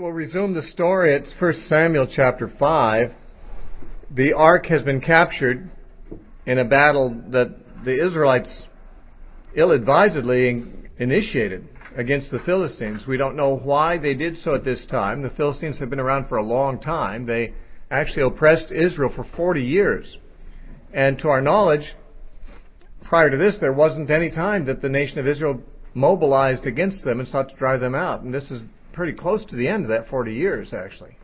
We'll resume the story at 1 Samuel chapter 5. The ark has been captured in a battle that the Israelites ill-advisedly initiated against the Philistines. We don't know why they did so at this time. The Philistines have been around for a long time. They actually oppressed Israel for 40 years. And to our knowledge, prior to this, there wasn't any time that the nation of Israel mobilized against them and sought to drive them out. And this is pretty close to the end of that 40 years, actually.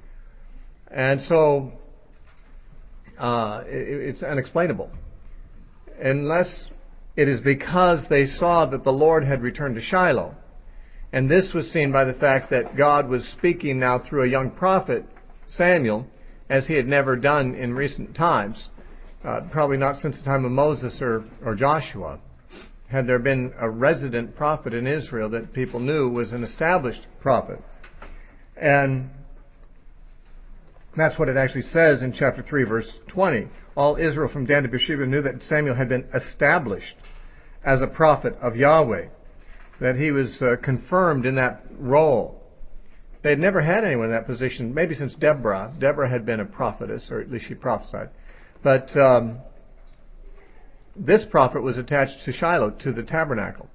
And so it's unexplainable. Unless it is because they saw that the Lord had returned to Shiloh. And this was seen by the fact that God was speaking now through a young prophet, Samuel, as he had never done in recent times. Probably not since the time of Moses or Joshua. Had there been a resident prophet in Israel that people knew was an established prophet. And that's what it actually says in chapter 3, verse 20. All Israel from Dan to Beersheba knew that Samuel had been established as a prophet of Yahweh, that he was confirmed in that role. They had never had anyone in that position, maybe since Deborah. Deborah had been a prophetess, or at least she prophesied. But this prophet was attached to Shiloh, to the tabernacle.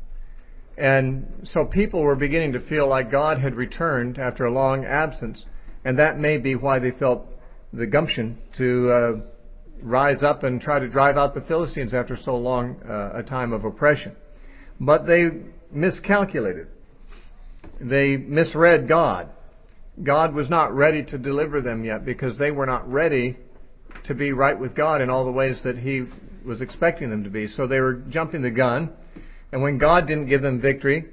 And so people were beginning to feel like God had returned after a long absence. And that may be why they felt the gumption to rise up and try to drive out the Philistines after so long a time of oppression. But they miscalculated. They misread God. God was not ready to deliver them yet because they were not ready to be right with God in all the ways that He was expecting them to be. So they were jumping the gun. And when God didn't give them victory,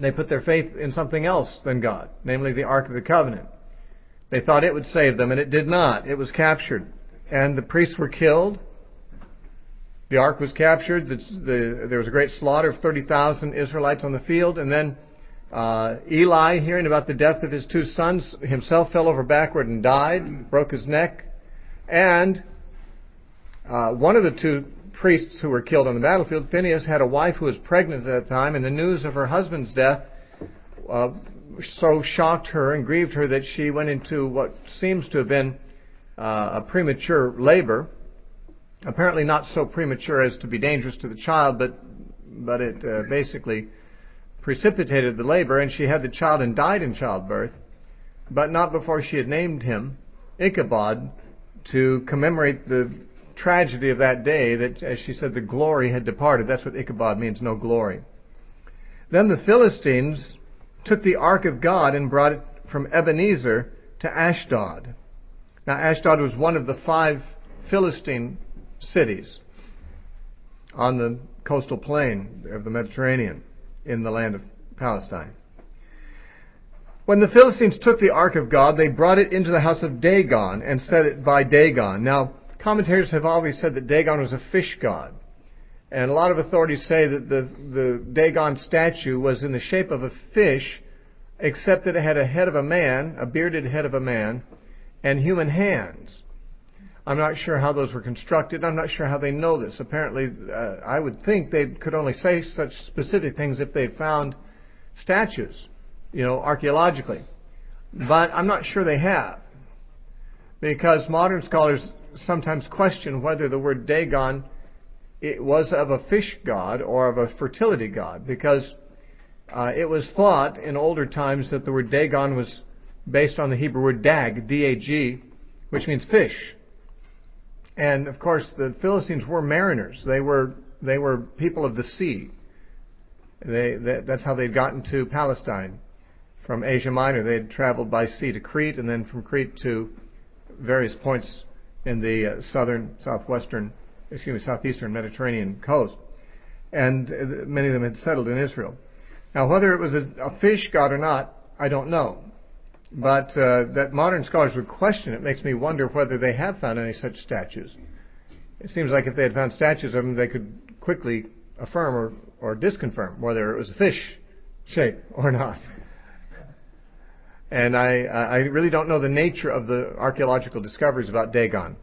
they put their faith in something else than God, namely the Ark of the Covenant. They thought it would save them, and it did not. It was captured. And the priests were killed. The Ark was captured. There was a great slaughter of 30,000 Israelites on the field. And then Eli, hearing about the death of his two sons, himself fell over backward and died, broke his neck. And one of the two priests who were killed on the battlefield, Phinehas, had a wife who was pregnant at that time, and the news of her husband's death so shocked her and grieved her that she went into what seems to have been a premature labor. Apparently not so premature as to be dangerous to the child, but it basically precipitated the labor, and she had the child and died in childbirth, but not before she had named him Ichabod, to commemorate the tragedy of that day, that, as she said, the glory had departed. That's what Ichabod means, no glory. Then the Philistines took the ark of God and brought it from Ebenezer to Ashdod. Now, Ashdod was one of the 5 Philistine cities on the coastal plain of the Mediterranean in the land of Palestine. When the Philistines took the ark of God, they brought it into the house of Dagon and set it by Dagon. Now, commentators have always said that Dagon was a fish god. And a lot of authorities say that the Dagon statue was in the shape of a fish, except that it had a head of a man, a bearded head of a man, and human hands. I'm not sure how those were constructed. I'm not sure how they know this. Apparently, I would think they could only say such specific things if they found statues, archaeologically. But I'm not sure they have, because modern scholars sometimes question whether the word Dagon it was of a fish god or of a fertility god, because it was thought in older times that the word Dagon was based on the Hebrew word dag, D-A-G, which means fish. And of course, the Philistines were mariners. They were people of the sea. That's how they'd gotten to Palestine from Asia Minor. They had traveled by sea to Crete, and then from Crete to various points in the southeastern Mediterranean coast. And many of them had settled in Israel. Now, whether it was a fish god or not, I don't know. But that modern scholars would question it makes me wonder whether they have found any such statues. It seems like if they had found statues of them, they could quickly affirm or disconfirm whether it was a fish shape or not. And I really don't know the nature of the archaeological discoveries about Dagon.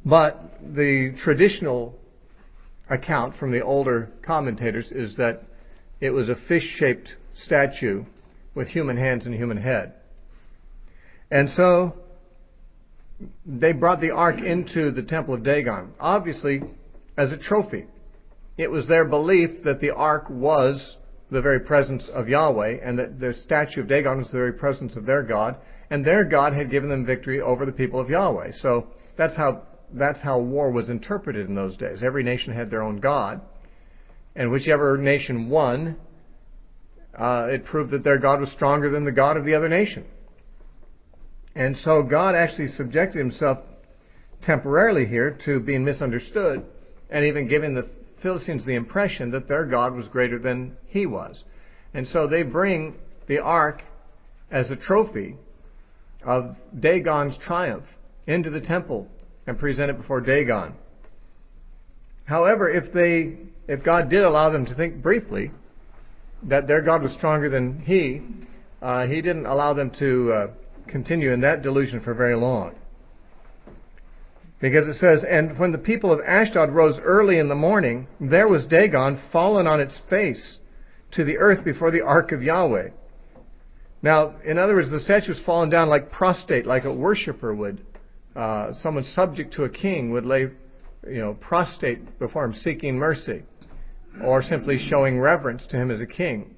But the traditional account from the older commentators is that it was a fish-shaped statue with human hands and human head. And so they brought the ark into the temple of Dagon, obviously as a trophy. It was their belief that the ark was the very presence of Yahweh, and that the statue of Dagon was the very presence of their God, and their God had given them victory over the people of Yahweh. So that's how war was interpreted in those days. Every nation had their own God, and whichever nation won, it proved that their God was stronger than the God of the other nation. And so God actually subjected himself temporarily here to being misunderstood, and even giving the Philistines the impression that their God was greater than he was. And so they bring the ark as a trophy of Dagon's triumph into the temple and present it before Dagon. However, if God did allow them to think briefly that their God was stronger than he didn't allow them to continue in that delusion for very long. Because it says, "And when the people of Ashdod rose early in the morning, there was Dagon fallen on its face to the earth before the ark of Yahweh." Now, in other words, the statue was fallen down like prostrate, like a worshiper would. Someone subject to a king would lay, prostrate before him, seeking mercy, or simply showing reverence to him as a king.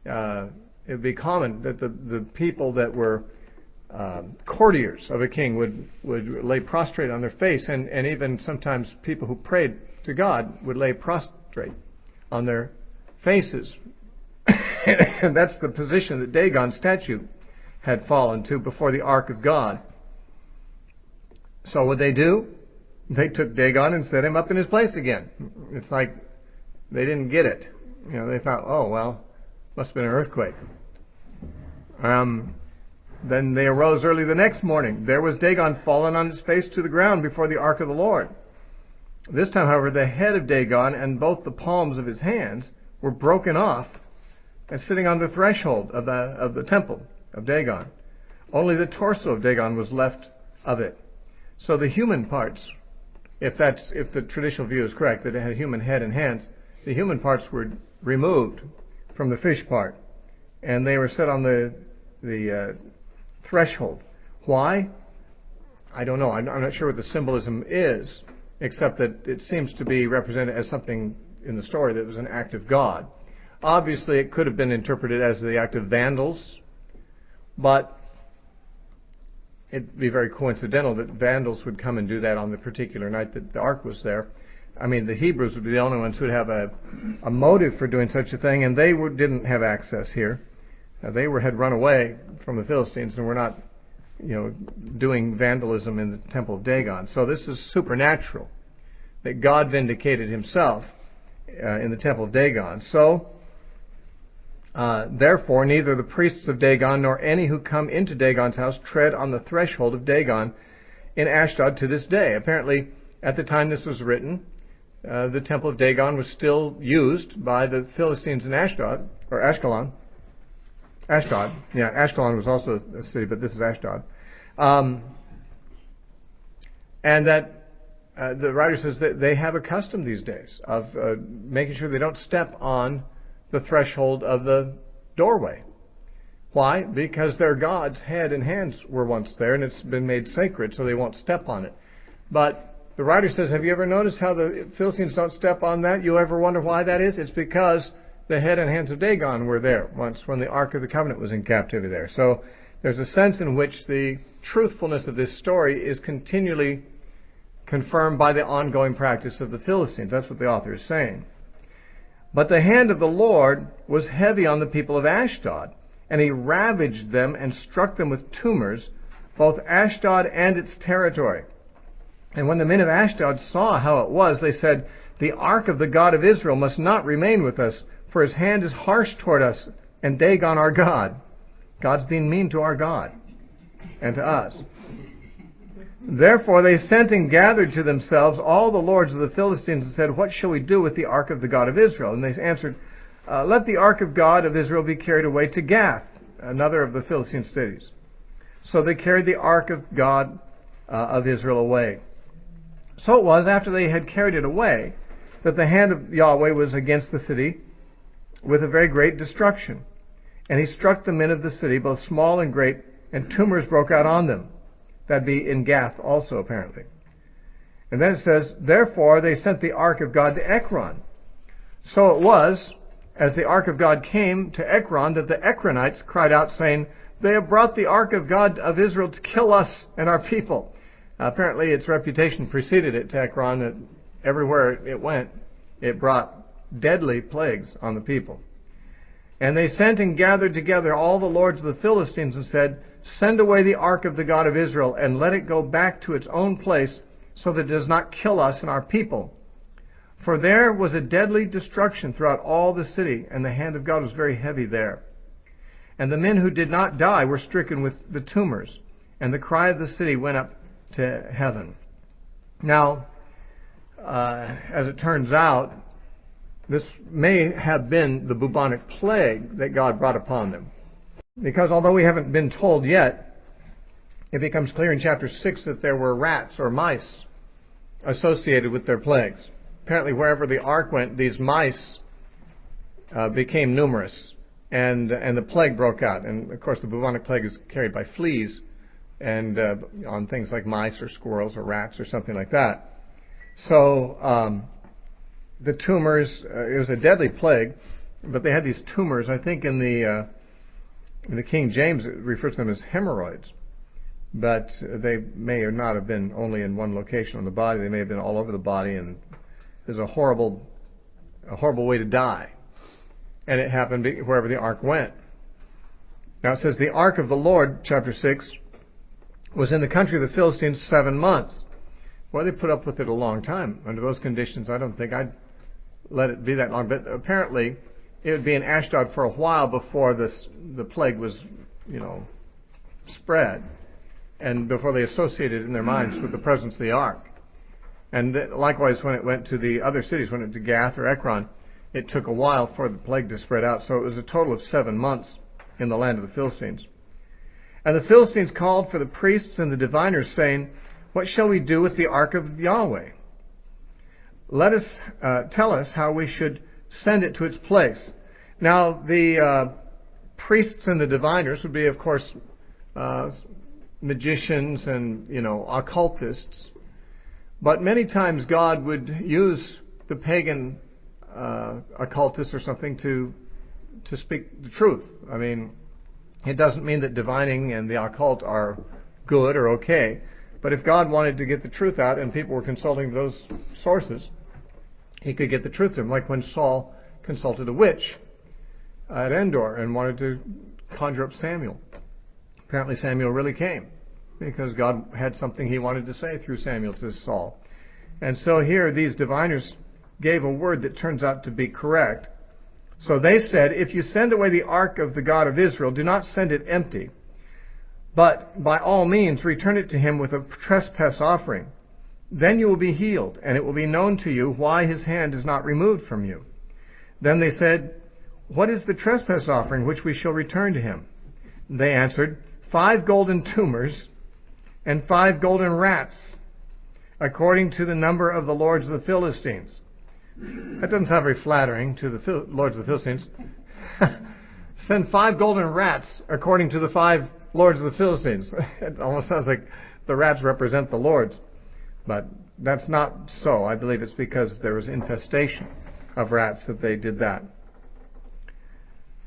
It would be common that the people that were courtiers of a king would lay prostrate on their face, and even sometimes people who prayed to God would lay prostrate on their faces. And that's the position that Dagon's statue had fallen to before the ark of God. So what they do? They took Dagon and set him up in his place again. It's like they didn't get it. They thought, oh, well, must have been an earthquake. Then they arose early the next morning. There was Dagon fallen on his face to the ground before the ark of the Lord. This time, however, the head of Dagon and both the palms of his hands were broken off and sitting on the threshold of the temple of Dagon. Only the torso of Dagon was left of it. So the human parts, if the traditional view is correct, that it had a human head and hands, the human parts were removed from the fish part, and they were set on the threshold. Why? I don't know. I'm not sure what the symbolism is, except that it seems to be represented as something in the story that was an act of God. Obviously, it could have been interpreted as the act of vandals, but it'd be very coincidental that vandals would come and do that on the particular night that the ark was there. I mean, the Hebrews would be the only ones who would have a motive for doing such a thing, and they didn't have access here. They had run away from the Philistines and were not, doing vandalism in the temple of Dagon. So this is supernatural, that God vindicated himself in the temple of Dagon. So, therefore, neither the priests of Dagon nor any who come into Dagon's house tread on the threshold of Dagon in Ashdod to this day. Apparently, at the time this was written, the temple of Dagon was still used by the Philistines in Ashdod, or Ashkelon. Ashdod. Yeah, Ashkelon was also a city, but this is Ashdod. And that the writer says that they have a custom these days of making sure they don't step on the threshold of the doorway. Why? Because their God's head and hands were once there, and it's been made sacred, so they won't step on it. But the writer says, have you ever noticed how the Philistines don't step on that? You ever wonder why that is? It's because the head and hands of Dagon were there once when the Ark of the Covenant was in captivity there. So there's a sense in which the truthfulness of this story is continually confirmed by the ongoing practice of the Philistines. That's what the author is saying. But the hand of the Lord was heavy on the people of Ashdod, and he ravaged them and struck them with tumors, both Ashdod and its territory. And when the men of Ashdod saw how it was, they said, the ark of the God of Israel must not remain with us, for his hand is harsh toward us, and Dagon our God. God's being mean to our God and to us. Therefore they sent and gathered to themselves all the lords of the Philistines and said, what shall we do with the ark of the God of Israel? And they answered, let the ark of God of Israel be carried away to Gath, another of the Philistine cities. So they carried the ark of God of Israel away. So it was, after they had carried it away, that the hand of Yahweh was against the city with a very great destruction. And he struck the men of the city, both small and great, and tumors broke out on them. That'd be in Gath also, apparently. And then it says, therefore they sent the ark of God to Ekron. So it was, as the ark of God came to Ekron, that the Ekronites cried out, saying, they have brought the ark of God of Israel to kill us and our people. Apparently its reputation preceded it to Ekron, that everywhere it went, it brought deadly plagues on the people. And they sent and gathered together all the lords of the Philistines and said, send away the ark of the God of Israel and let it go back to its own place so that it does not kill us and our people. For there was a deadly destruction throughout all the city, and the hand of God was very heavy there. And the men who did not die were stricken with the tumors, and the cry of the city went up to heaven. Now, as it turns out, this may have been the bubonic plague that God brought upon them. Because although we haven't been told yet, it becomes clear in chapter 6 that there were rats or mice associated with their plagues. Apparently wherever the ark went, these mice became numerous, and the plague broke out. And of course the bubonic plague is carried by fleas, and on things like mice or squirrels or rats or something like that. So the tumors, it was a deadly plague, but they had these tumors. I think in the King James it refers to them as hemorrhoids, but they may or not have been only in one location on the body. They may have been all over the body, and it was a horrible way to die. And it happened wherever the ark went. Now it says the ark of the Lord, chapter 6, was in the country of the Philistines 7 months. Well, they put up with it a long time. Under those conditions, I don't think I'd let it be that long. But apparently, it would be in Ashdod for a while before the plague was, spread, and before they associated it in their minds with the presence of the ark. And likewise, when it went to the other cities, when it went to Gath or Ekron, it took a while for the plague to spread out. So it was a total of 7 months in the land of the Philistines. And the Philistines called for the priests and the diviners, saying, what shall we do with the ark of Yahweh? Let us tell us how we should send it to its place. Now, the priests and the diviners would be, of course, magicians and, occultists. But many times God would use the pagan occultists or something to speak the truth. I mean, it doesn't mean that divining and the occult are good or okay. But if God wanted to get the truth out and people were consulting those sources, he could get the truth to them. Like when Saul consulted a witch at Endor and wanted to conjure up Samuel. Apparently Samuel really came because God had something he wanted to say through Samuel to Saul. And so here these diviners gave a word that turns out to be correct. So they said, if you send away the ark of the God of Israel, do not send it empty, but by all means return it to him with a trespass offering. Then you will be healed, and it will be known to you why his hand is not removed from you. Then they said, what is the trespass offering which we shall return to him? They answered, 5 golden tumors and 5 golden rats, according to the number of the lords of the Philistines. That doesn't sound very flattering to the lords of the Philistines. Send 5 golden rats according to the 5 lords of the Philistines. It almost sounds like the rats represent the lords. But that's not so. I believe it's because there was infestation of rats that they did that.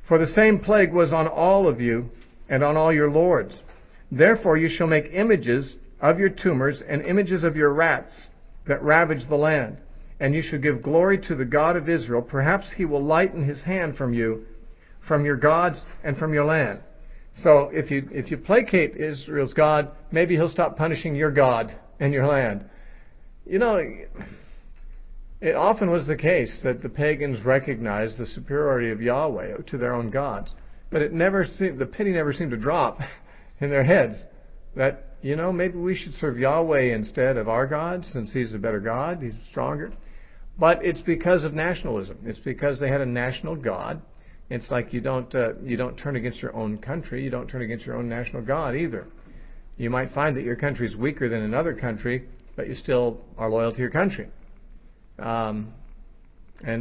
For the same plague was on all of you and on all your lords. Therefore you shall make images of your tumors and images of your rats that ravage the land. And you shall give glory to the God of Israel. Perhaps he will lighten his hand from you, from your gods, and from your land. So if you placate Israel's God, maybe he'll stop punishing your God and your land. It often was the case that the pagans recognized the superiority of Yahweh to their own gods. But the penny never seemed to drop in their heads that, maybe we should serve Yahweh instead of our God, since he's a better God, he's stronger. But it's because of nationalism. It's because they had a national God. It's like you don't turn against your own country. You don't turn against your own national God either. You might find that your country is weaker than another country, but you still are loyal to your country. And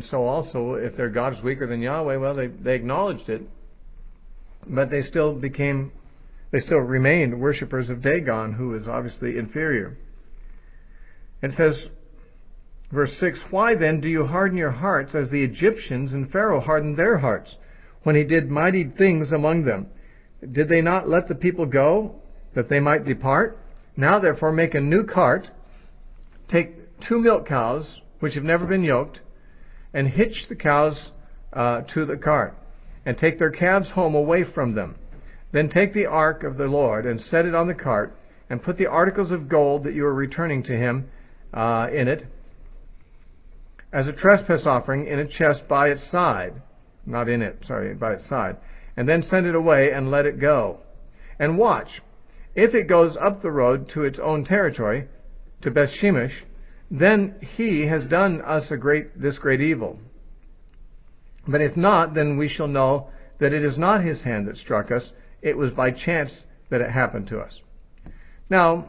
so also, if their God is weaker than Yahweh, well, they acknowledged it, But they still remained worshippers of Dagon, who is obviously inferior. It says, verse 6, "Why then do you harden your hearts as the Egyptians and Pharaoh hardened their hearts when he did mighty things among them? Did they not let the people go, that they might depart? Now therefore make a new cart, take 2 milk cows, which have never been yoked, and hitch the cows to the cart, and take their calves home away from them. Then take the ark of the Lord, and set it on the cart, and put the articles of gold that you are returning to him in it, as a trespass offering in a chest by its side." Not in it, sorry, by its side. "And then send it away and let it go. And watch. If it goes up the road to its own territory, to Beth-Shemesh, then he has done us this great evil. But if not, then we shall know that it is not his hand that struck us. It was by chance that it happened to us." Now,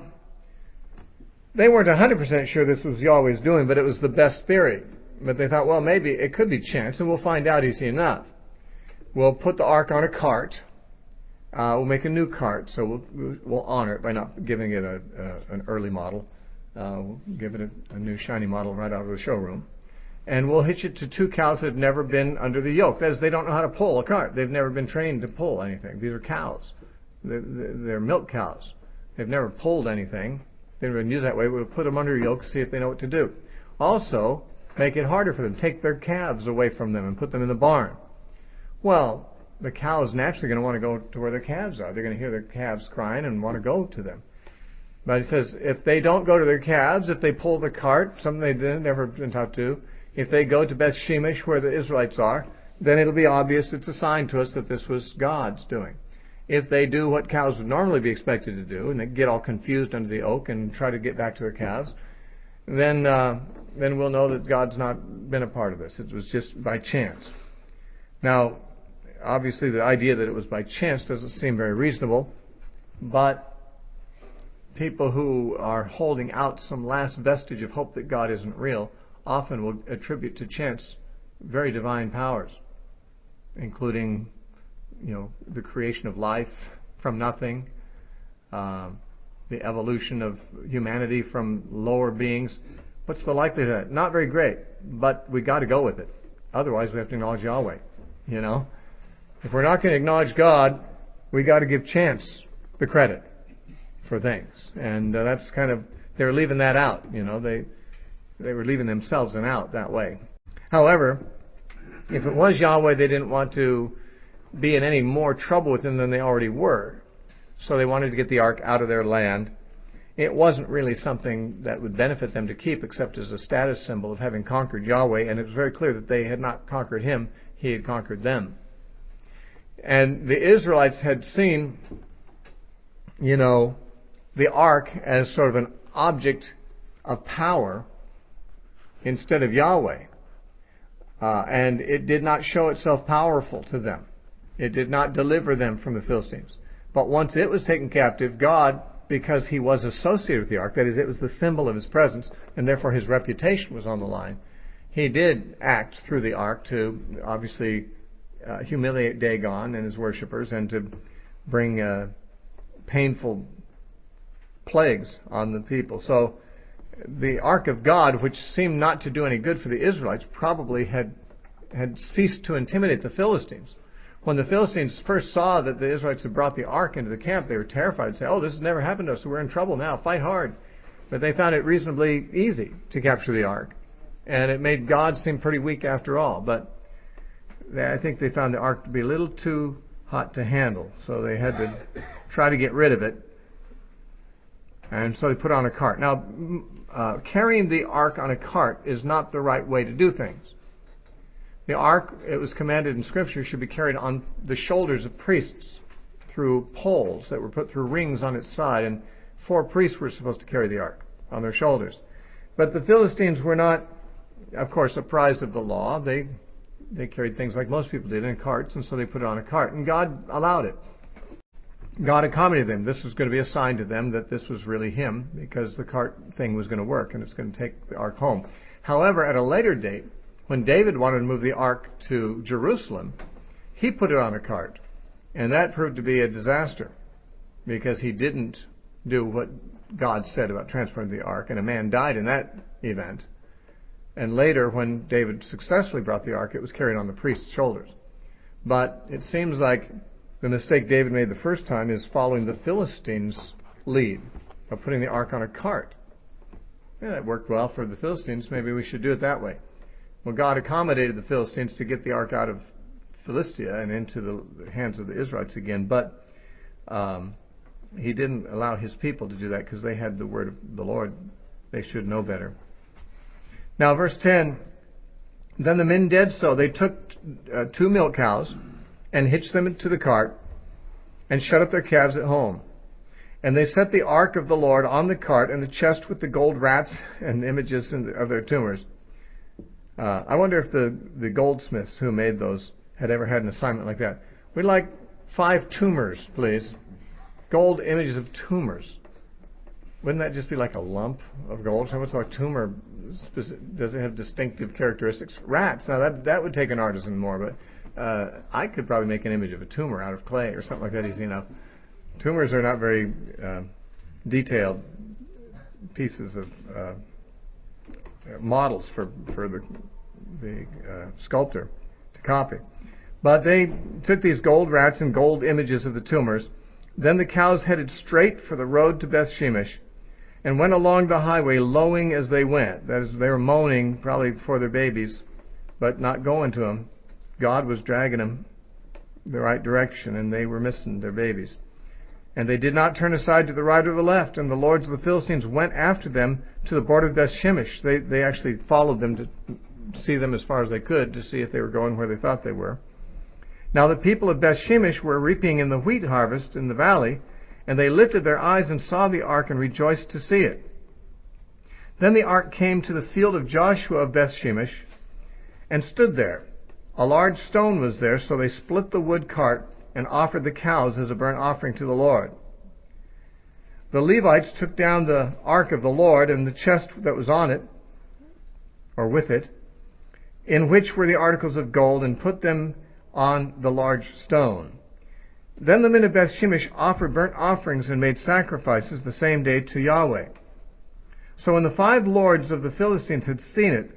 they weren't 100% sure this was Yahweh's doing, but it was the best theory. But they thought, well, maybe it could be chance, and we'll find out easy enough. We'll put the ark on a cart. We'll make a new cart, so we'll honor it by not giving it an early model. We'll give it a new shiny model right out of the showroom. And we'll hitch it to 2 cows that have never been under the yoke. That is, they don't know how to pull a cart. They've never been trained to pull anything. These are cows. They're milk cows. They've never pulled anything. They've never been used that way. We'll put them under a yoke, see if they know what to do. Also, make it harder for them. Take their calves away from them and put them in the barn. Well, the cow is naturally going to want to go to where their calves are. They're going to hear their calves crying and want to go to them. But he says, if they don't go to their calves, if they pull the cart, something they never been taught to, if they go to Beth-Shemesh, where the Israelites are, then it'll be obvious, it's a sign to us that this was God's doing. If they do what cows would normally be expected to do, and they get all confused under the oak and try to get back to their calves, then we'll know that God's not been a part of this. It was just by chance. Now, obviously the idea that it was by chance doesn't seem very reasonable, but people who are holding out some last vestige of hope that God isn't real often will attribute to chance very divine powers, including, the creation of life from nothing, the evolution of humanity from lower beings. What's the likelihood? Not very great, but we got to go with it. Otherwise, we have to acknowledge Yahweh. If we're not going to acknowledge God, we got to give chance the credit for things, and that's kind of, they're leaving that out. They were leaving themselves an out that way. However, if it was Yahweh, they didn't want to be in any more trouble with him than they already were. So they wanted to get the ark out of their land. It wasn't really something that would benefit them to keep, except as a status symbol of having conquered Yahweh, and it was very clear that they had not conquered him, he had conquered them. And the Israelites had seen, the ark as sort of an object of power instead of Yahweh. And it did not show itself powerful to them. It did not deliver them from the Philistines. But once it was taken captive, God, because he was associated with the ark, that is, it was the symbol of his presence, and therefore his reputation was on the line, he did act through the ark to obviously humiliate Dagon and his worshippers, and to bring painful plagues on the people. So the ark of God, which seemed not to do any good for the Israelites, probably had ceased to intimidate the Philistines. When the Philistines first saw that the Israelites had brought the ark into the camp, they were terrified and said, "Oh, this has never happened to us, so we're in trouble now, fight hard." But they found it reasonably easy to capture the ark, and it made God seem pretty weak after all. But I think they found the ark to be a little too hot to handle, so they had to try to get rid of it. And so they put on a cart. Now, carrying the ark on a cart is not the right way to do things. The ark, it was commanded in Scripture, should be carried on the shoulders of priests through poles that were put through rings on its side, and 4 priests were supposed to carry the ark on their shoulders. But the Philistines were not, of course, apprised of the law. They carried things like most people did in carts, and so they put it on a cart, and God allowed it. God accommodated them. This was going to be a sign to them that this was really him, because the cart thing was going to work, and it's going to take the ark home. However, at a later date, when David wanted to move the ark to Jerusalem, he put it on a cart. And that proved to be a disaster because he didn't do what God said about transporting the ark, and a man died in that event. And later, when David successfully brought the ark, it was carried on the priest's shoulders. But it seems like the mistake David made the first time is following the Philistines' lead of putting the ark on a cart. Yeah, that worked well for the Philistines. Maybe we should do it that way. Well, God accommodated the Philistines to get the ark out of Philistia and into the hands of the Israelites again, but he didn't allow his people to do that because they had the word of the Lord. They should know better. Now, verse 10, then the men did so. They took 2 milk cows and hitched them to the cart and shut up their calves at home. And they set the ark of the Lord on the cart and the chest with the gold rats and images of their tumors. I wonder if the goldsmiths who made those had ever had an assignment like that. We'd like 5 tumors, please. Gold images of tumors. Wouldn't that just be like a lump of gold? So what's a tumor? Does it have distinctive characteristics? Rats. Now that would take an artisan more, but I could probably make an image of a tumor out of clay or something like that easy enough. Tumors are not very detailed pieces of models for the sculptor to copy. But they took these gold rats and gold images of the tumors. Then the cows headed straight for the road to Beth-Shemesh and went along the highway lowing as they went. That is, they were moaning probably for their babies, but not going to them. God was dragging them the right direction, and they were missing their babies. And they did not turn aside to the right or the left, and the lords of the Philistines went after them to the border of Beth-Shemesh. They actually followed them to see them as far as they could, to see if they were going where they thought they were. Now the people of Beth-Shemesh were reaping in the wheat harvest in the valley, and they lifted their eyes and saw the ark and rejoiced to see it. Then the ark came to the field of Joshua of Beth-Shemesh and stood there. A large stone was there, so they split the wood cart and offered the cows as a burnt offering to the Lord. The Levites took down the ark of the Lord and the chest that was on it, or with it, in which were the articles of gold, and put them on the large stone. Then the men of Beth-Shemesh offered burnt offerings and made sacrifices the same day to Yahweh. So when the 5 lords of the Philistines had seen it,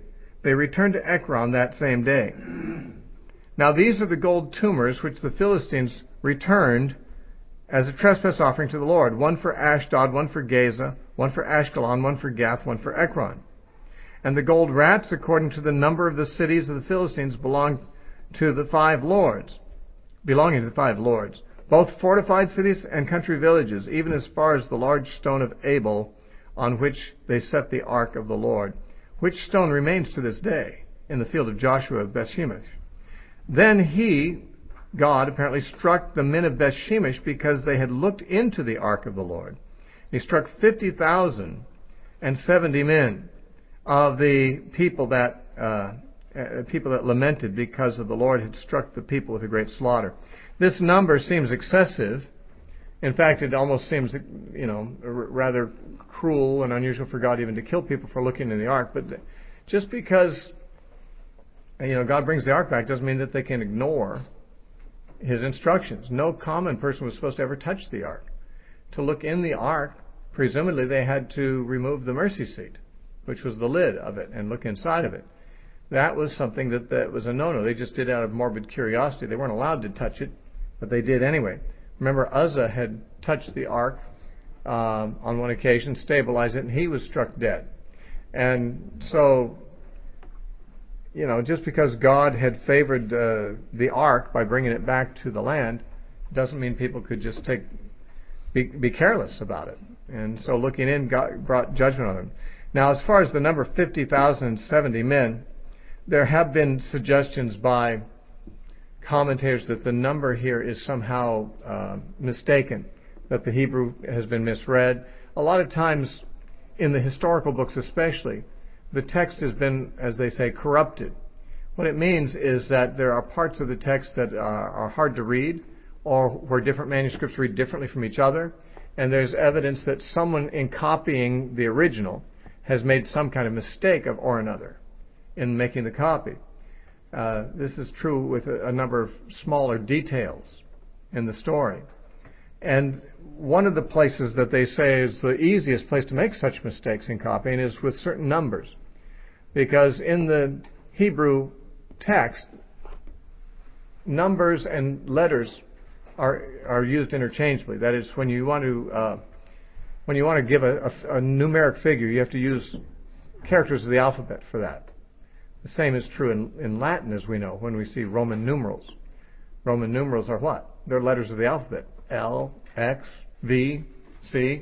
they returned to Ekron that same day. Now these are the gold tumors which the Philistines returned as a trespass offering to the Lord, 1 for Ashdod, 1 for Gaza, 1 for Ashkelon, 1 for Gath, 1 for Ekron. And the gold rats, according to the number of the cities of the Philistines, belonging to the 5 lords, both fortified cities and country villages, even as far as the large stone of Abel, on which they set the ark of the Lord, which stone remains to this day in the field of Joshua of Beth-Shemesh. Then he, God, apparently struck the men of Beth-Shemesh because they had looked into the ark of the Lord. He struck 50,070 men of the people that lamented because of the Lord had struck the people with a great slaughter. This number seems excessive. In fact, it almost seems, rather cruel and unusual for God even to kill people for looking in the ark. But just because, God brings the ark back doesn't mean that they can ignore his instructions. No common person was supposed to ever touch the ark. To look in the ark, presumably they had to remove the mercy seat, which was the lid of it, and look inside of it. That was something that was a no-no. They just did out of morbid curiosity. They weren't allowed to touch it, but they did anyway. Remember, Uzzah had touched the ark on one occasion, stabilized it, and he was struck dead. And so, just because God had favored the ark by bringing it back to the land, doesn't mean people could just be careless about it. And so looking in, God brought judgment on them. Now, as far as the number 50,070 men, there have been suggestions by commentators that the number here is somehow mistaken, that the Hebrew has been misread. A lot of times, in the historical books especially, the text has been, as they say, corrupted. What it means is that there are parts of the text that are hard to read, or where different manuscripts read differently from each other, and there's evidence that someone, in copying the original, has made some kind of mistake or another in making the copy. This is true with a number of smaller details in the story. And one of the places that they say is the easiest place to make such mistakes in copying is with certain numbers. Because in the Hebrew text, numbers and letters are used interchangeably. That is, when you want to give a numeric figure, you have to use characters of the alphabet for that. The same is true in Latin, as we know, when we see Roman numerals. Roman numerals are what? They're letters of the alphabet. L, X, V, C.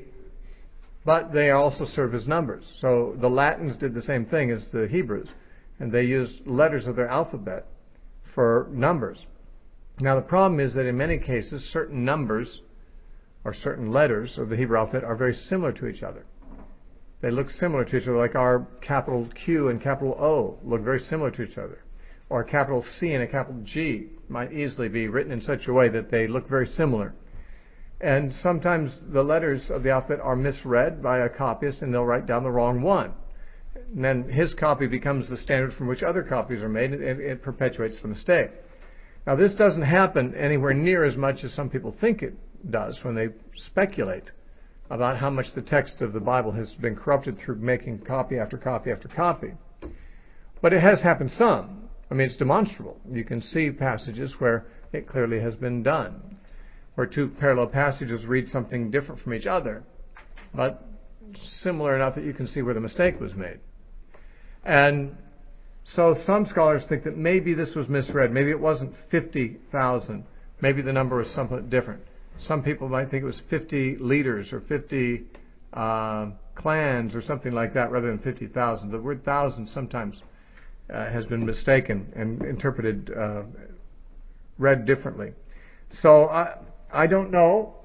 But they also serve as numbers. So the Latins did the same thing as the Hebrews, and they used letters of their alphabet for numbers. Now the problem is that in many cases, certain numbers or certain letters of the Hebrew alphabet are very similar to each other. They look similar to each other, like our capital Q and capital O look very similar to each other. Or a capital C and a capital G might easily be written in such a way that they look very similar. And sometimes the letters of the alphabet are misread by a copyist, and they'll write down the wrong one. And then his copy becomes the standard from which other copies are made, and it perpetuates the mistake. Now this doesn't happen anywhere near as much as some people think it does when they speculate about how much the text of the Bible has been corrupted through making copy after copy after copy. But it has happened some. I mean, it's demonstrable. You can see passages where it clearly has been done, where two parallel passages read something different from each other, but similar enough that you can see where the mistake was made. And so some scholars think that maybe this was misread. Maybe it wasn't 50,000. Maybe the number was somewhat different. Some people might think it was 50 leaders or 50 clans or something like that rather than 50,000. The word thousand sometimes has been mistaken and interpreted, read differently. So I don't know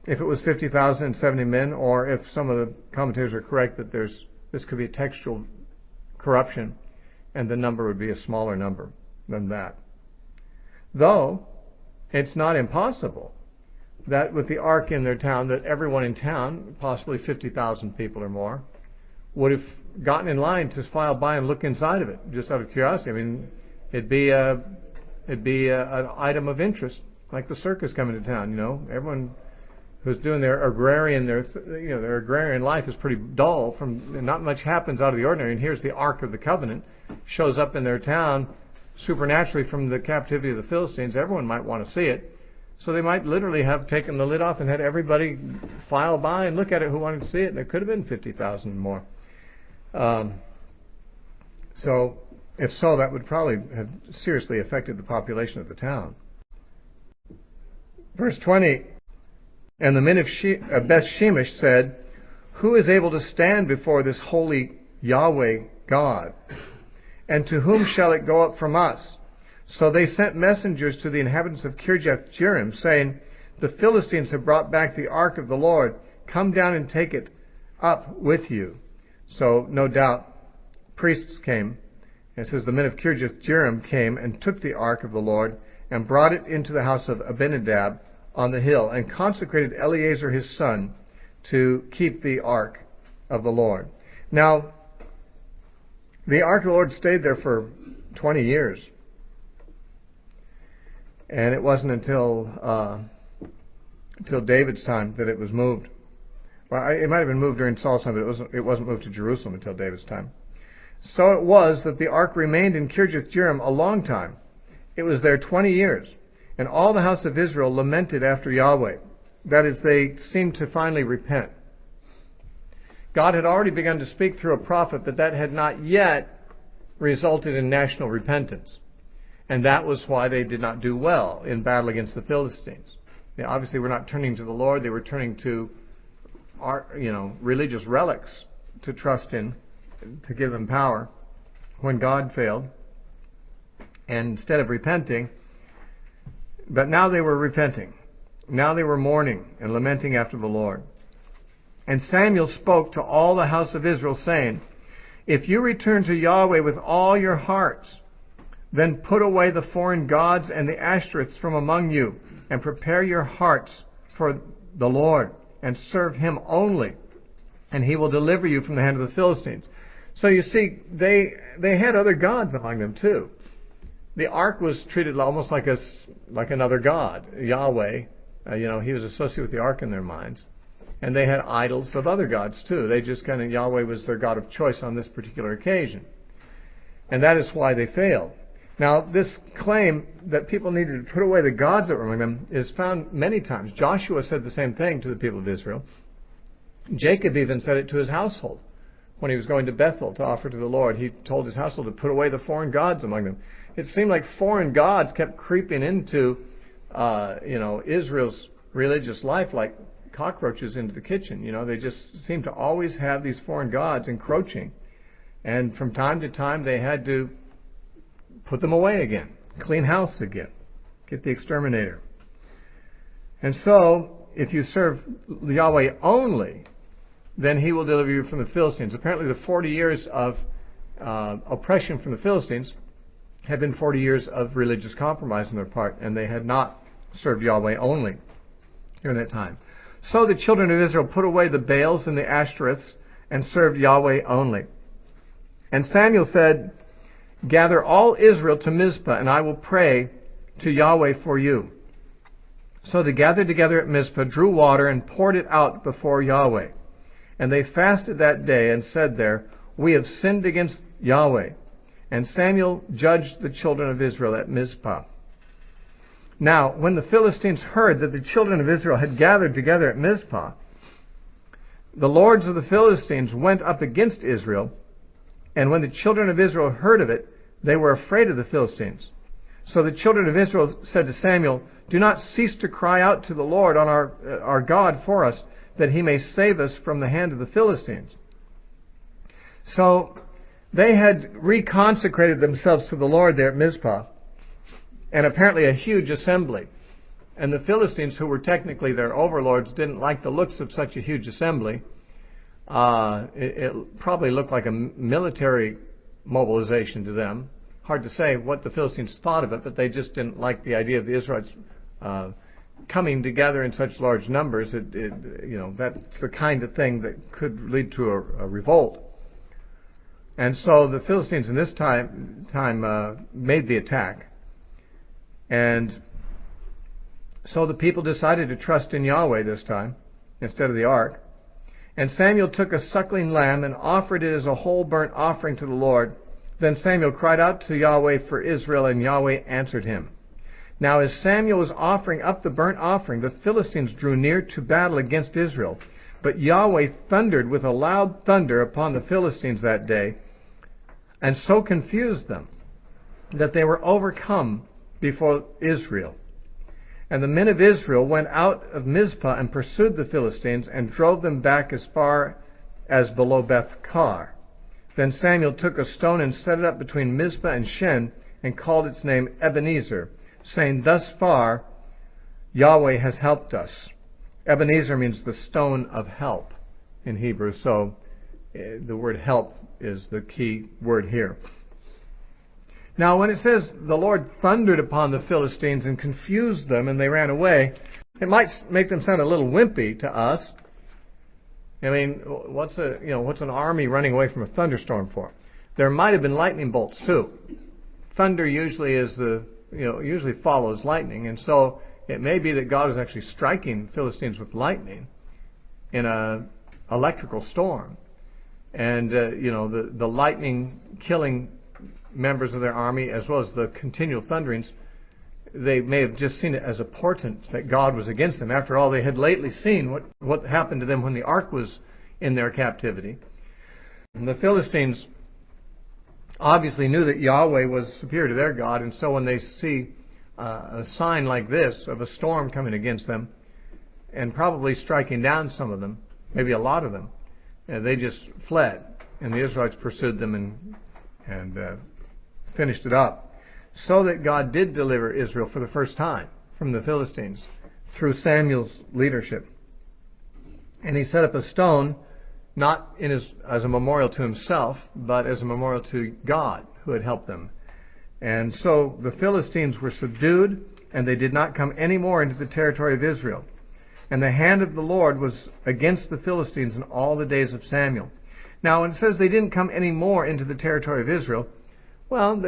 if it was 50,070 men, or if some of the commentators are correct that this could be a textual corruption, and the number would be a smaller number than that. Though it's not impossible that with the ark in their town, that everyone in town, possibly 50,000 people or more, would have gotten in line to file by and look inside of it, just out of curiosity. I mean, it'd be an item of interest, like the circus coming to town. You know, everyone who's doing their agrarian life is pretty dull. Not much happens out of the ordinary. And here's the Ark of the Covenant shows up in their town supernaturally from the captivity of the Philistines. Everyone might want to see it. So they might literally have taken the lid off and had everybody file by and look at it who wanted to see it. And there could have been 50,000 more. So if so, that would probably have seriously affected the population of the town. Verse 20, and the men of Beth Shemesh said, who is able to stand before this holy Yahweh God? And to whom shall it go up from us? So they sent messengers to the inhabitants of Kirjath-jearim, saying, the Philistines have brought back the ark of the Lord. Come down and take it up with you. So no doubt priests came. And it says the men of Kirjath-jearim came and took the ark of the Lord and brought it into the house of Abinadab on the hill, and consecrated Eleazar his son to keep the ark of the Lord. Now, the ark of the Lord stayed there for 20 years. And it wasn't until David's time that it was moved. Well, it might have been moved during Saul's time, but it wasn't moved to Jerusalem until David's time. So it was that the ark remained in Kirjath-jearim a long time. It was there 20 years. And all the house of Israel lamented after Yahweh. That is, they seemed to finally repent. God had already begun to speak through a prophet, but that had not yet resulted in national repentance. And that was why they did not do well in battle against the Philistines. They obviously were not turning to the Lord. They were turning to religious relics to trust in, to give them power when God failed. And instead of repenting, but now they were repenting. Now they were mourning and lamenting after the Lord. And Samuel spoke to all the house of Israel, saying, if you return to Yahweh with all your hearts, then put away the foreign gods and the Ashtoreths from among you, and prepare your hearts for the Lord, and serve him only, and he will deliver you from the hand of the Philistines. So you see, they had other gods among them too. The ark was treated almost like another god. Yahweh He was associated with the ark in their minds. And they had idols of other gods too. They just Yahweh was their God of choice on this particular occasion. And that is why they failed. Now, this claim that people needed to put away the gods that were among them is found many times. Joshua said the same thing to the people of Israel. Jacob even said it to his household. When he was going to Bethel to offer to the Lord, he told his household to put away the foreign gods among them. It seemed like foreign gods kept creeping into, Israel's religious life like cockroaches into the kitchen. They just seemed to always have these foreign gods encroaching. And from time to time, they had to put them away again, clean house again, get the exterminator. And so, if you serve Yahweh only, then he will deliver you from the Philistines. Apparently the 40 years of oppression from the Philistines had been 40 years of religious compromise on their part, and they had not served Yahweh only during that time. So the children of Israel put away the Baals and the Ashtoreths and served Yahweh only. And Samuel said, "Gather all Israel to Mizpah, and I will pray to Yahweh for you." So they gathered together at Mizpah, drew water, and poured it out before Yahweh. And they fasted that day and said there, "We have sinned against Yahweh." And Samuel judged the children of Israel at Mizpah. Now, when the Philistines heard that the children of Israel had gathered together at Mizpah, the lords of the Philistines went up against Israel. And when the children of Israel heard of it, they were afraid of the Philistines. So the children of Israel said to Samuel, "Do not cease to cry out to the Lord on our God for us, that he may save us from the hand of the Philistines." So they had reconsecrated themselves to the Lord there at Mizpah, and apparently a huge assembly. And the Philistines, who were technically their overlords, didn't like the looks of such a huge assembly. It probably looked like a military mobilization to them. Hard to say what the Philistines thought of it, but they just didn't like the idea of the Israelites coming together in such large numbers. That's the kind of thing that could lead to a revolt. And so the Philistines in this time made the attack. And so the people decided to trust in Yahweh this time instead of the ark. And Samuel took a suckling lamb and offered it as a whole burnt offering to the Lord. Then Samuel cried out to Yahweh for Israel, and Yahweh answered him. Now as Samuel was offering up the burnt offering, the Philistines drew near to battle against Israel. But Yahweh thundered with a loud thunder upon the Philistines that day, and so confused them that they were overcome before Israel. And the men of Israel went out of Mizpah and pursued the Philistines and drove them back as far as below Beth-kar. Then Samuel took a stone and set it up between Mizpah and Shen and called its name Ebenezer, saying, "Thus far Yahweh has helped us." Ebenezer means the stone of help in Hebrew, so the word help is the key word here. Now, when it says the Lord thundered upon the Philistines and confused them and they ran away, it might make them sound a little wimpy to us. I mean, what's an army running away from a thunderstorm for? There might have been lightning bolts too. Thunder usually usually follows lightning, and so it may be that God is actually striking Philistines with lightning in an electrical storm, and the lightning killing members of their army, as well as the continual thunderings. They may have just seen it as a portent that God was against them. After all, they had lately seen what happened to them when the ark was in their captivity. And the Philistines obviously knew that Yahweh was superior to their God, and so when they see a sign like this of a storm coming against them and probably striking down some of them, maybe a lot of them, they just fled, and the Israelites pursued them and finished it up. So that God did deliver Israel for the first time from the Philistines through Samuel's leadership. And he set up a stone, not as a memorial to himself, but as a memorial to God who had helped them. And so the Philistines were subdued, and they did not come any more into the territory of Israel. And the hand of the Lord was against the Philistines in all the days of Samuel. Now, when it says they didn't come any more into the territory of Israel, well,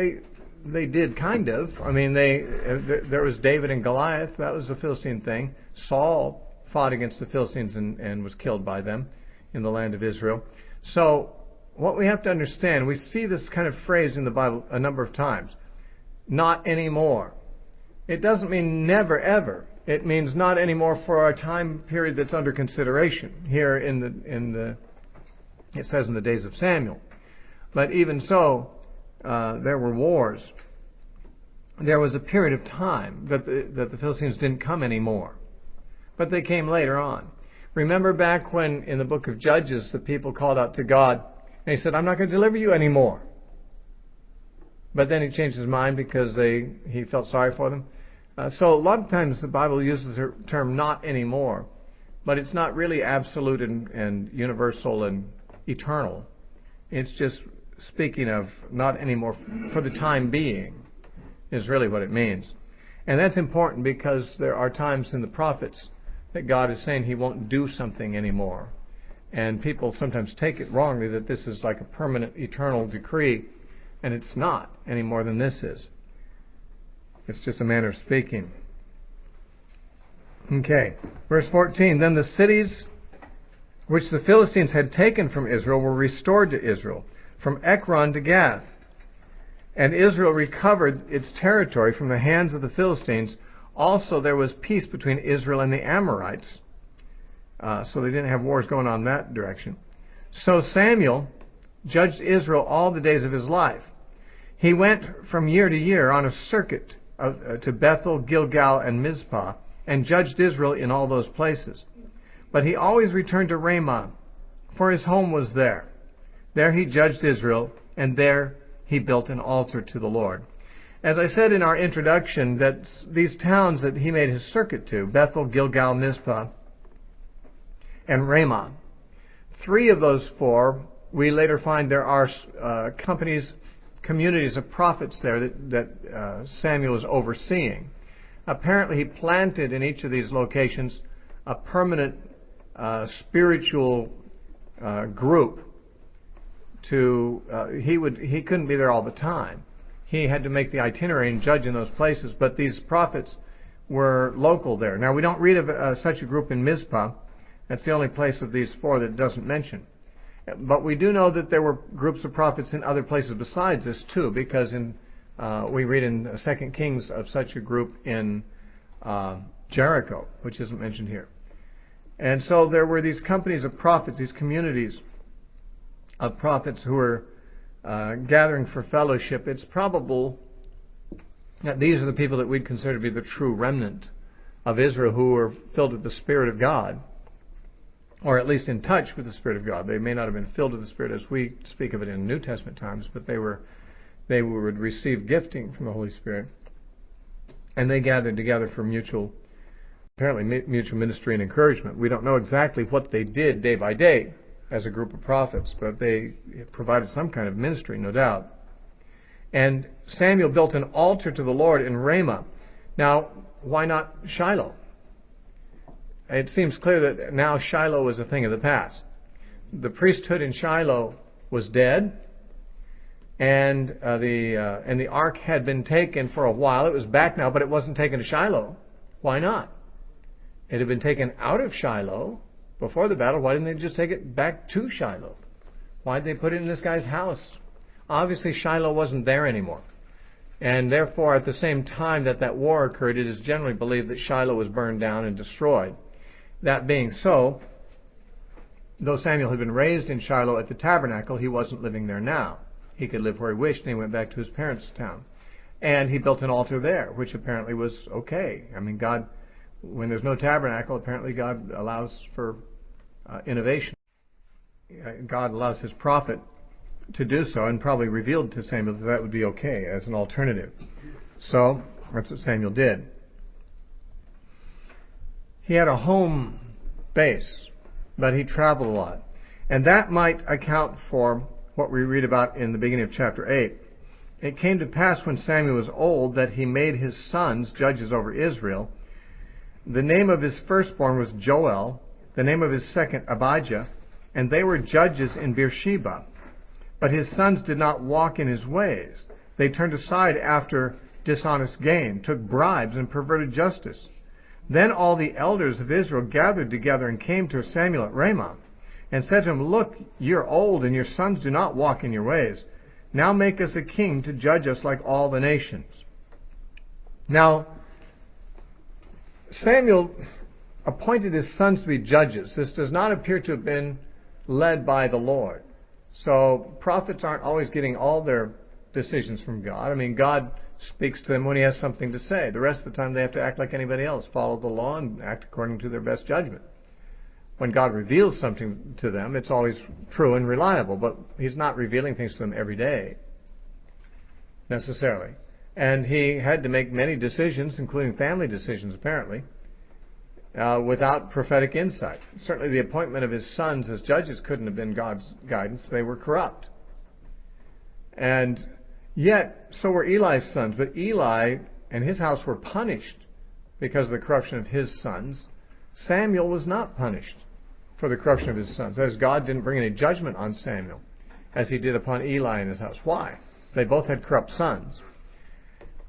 they did kind of. I mean, there was David and Goliath. That was a Philistine thing. Saul fought against the Philistines and was killed by them in the land of Israel. So what we have to understand, we see this kind of phrase in the Bible a number of times. Not anymore. It doesn't mean never, ever. It means not anymore for a time period that's under consideration. Here it says in the days of Samuel. But even so, there were wars. There was a period of time that the Philistines didn't come anymore. But they came later on. Remember back when in the book of Judges the people called out to God and he said, I'm not going to deliver you anymore. But then he changed his mind because he felt sorry for them. So a lot of times the Bible uses the term not anymore, but it's not really absolute and universal and eternal. It's just speaking of not anymore for the time being is really what it means. And that's important because there are times in the prophets that God is saying he won't do something anymore. And people sometimes take it wrongly that this is like a permanent, eternal decree, and it's not any more than this is. It's just a manner of speaking. Okay, verse 14. Then the cities which the Philistines had taken from Israel were restored to Israel, from Ekron to Gath. And Israel recovered its territory from the hands of the Philistines. Also there was peace between Israel and the Amorites. So they didn't have wars going on in that direction. So Samuel judged Israel all the days of his life. He went from year to year on a circuit to Bethel, Gilgal, and Mizpah, and judged Israel in all those places. But he always returned to Ramah, for his home was there. There he judged Israel, and there he built an altar to the Lord. As I said in our introduction, that these towns that he made his circuit to, Bethel, Gilgal, Mizpah, and Ramah, 3 of those 4, we later find there are communities of prophets there that Samuel is overseeing. Apparently he planted in each of these locations a permanent spiritual group. He couldn't be there all the time. He had to make the itinerary and judge in those places, but these prophets were local there. Now we don't read of such a group in Mizpah. That's the only place of these 4 that it doesn't mention. But we do know that there were groups of prophets in other places besides this too, because we read in 2 Kings of such a group in Jericho, which isn't mentioned here. And so there were these companies of prophets, these communities of prophets who were gathering for fellowship. It's probable that these are the people that we'd consider to be the true remnant of Israel who were filled with the Spirit of God, or at least in touch with the Spirit of God. They may not have been filled with the Spirit as we speak of it in New Testament times, but they would receive gifting from the Holy Spirit. And they gathered together for apparently mutual ministry and encouragement. We don't know exactly what they did day by day as a group of prophets, but they provided some kind of ministry, no doubt. And Samuel built an altar to the Lord in Ramah. Now, why not Shiloh? It seems clear that now Shiloh was a thing of the past. The priesthood in Shiloh was dead, and the ark had been taken for a while. It was back now, but it wasn't taken to Shiloh. Why not? It had been taken out of Shiloh before the battle. Why didn't they just take it back to Shiloh? Why did they put it in this guy's house? Obviously, Shiloh wasn't there anymore. And therefore, at the same time that war occurred, it is generally believed that Shiloh was burned down and destroyed. That being so, though Samuel had been raised in Shiloh at the tabernacle, he wasn't living there now. He could live where he wished, and he went back to his parents' town. And he built an altar there, which apparently was okay. I mean, God, when there's no tabernacle, apparently God allows for innovation. God allows his prophet to do so, and probably revealed to Samuel that would be okay as an alternative. So that's what Samuel did. He had a home base, but he traveled a lot. And that might account for what we read about in the beginning of chapter 8. It came to pass when Samuel was old that he made his sons judges over Israel. The name of his firstborn was Joel, the name of his second Abijah, and they were judges in Beersheba. But his sons did not walk in his ways, They turned aside after dishonest gain, took bribes, and perverted justice. Then all the elders of Israel gathered together and came to Samuel at Ramah, and said to him, Look, you're old, and your sons do not walk in your ways. Now make us a king to judge us like all the nations. Now, Samuel appointed his sons to be judges. This does not appear to have been led by the Lord. So prophets aren't always getting all their decisions from God. I mean, God speaks to them when he has something to say. The rest of the time they have to act like anybody else, follow the law and act according to their best judgment. When God reveals something to them, it's always true and reliable, but he's not revealing things to them every day, necessarily. And he had to make many decisions, including family decisions, apparently, without prophetic insight. Certainly the appointment of his sons as judges couldn't have been God's guidance. They were corrupt. And yet, so were Eli's sons. But Eli and his house were punished because of the corruption of his sons. Samuel was not punished for the corruption of his sons. That is, God didn't bring any judgment on Samuel as he did upon Eli and his house. Why? They both had corrupt sons.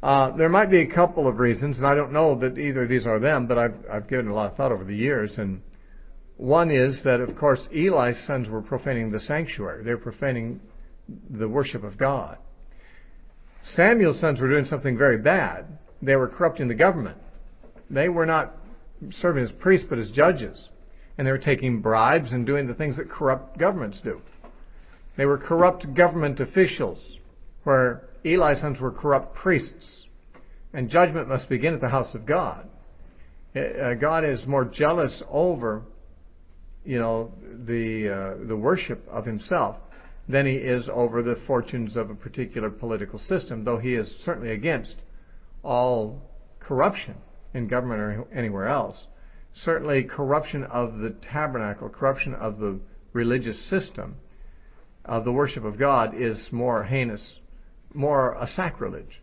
There might be a couple of reasons, and I don't know that either of these are them, but I've given it a lot of thought over the years. And one is that, of course, Eli's sons were profaning the sanctuary. They were profaning the worship of God. Samuel's sons were doing something very bad. They were corrupting the government. They were not serving as priests, but as judges. And they were taking bribes and doing the things that corrupt governments do. They were corrupt government officials, where Eli's sons were corrupt priests. And judgment must begin at the house of God. God is more jealous over, the worship of himself than he is over the fortunes of a particular political system, though he is certainly against all corruption in government or anywhere else. Certainly corruption of the tabernacle, corruption of the religious system, of the worship of God is more heinous, more a sacrilege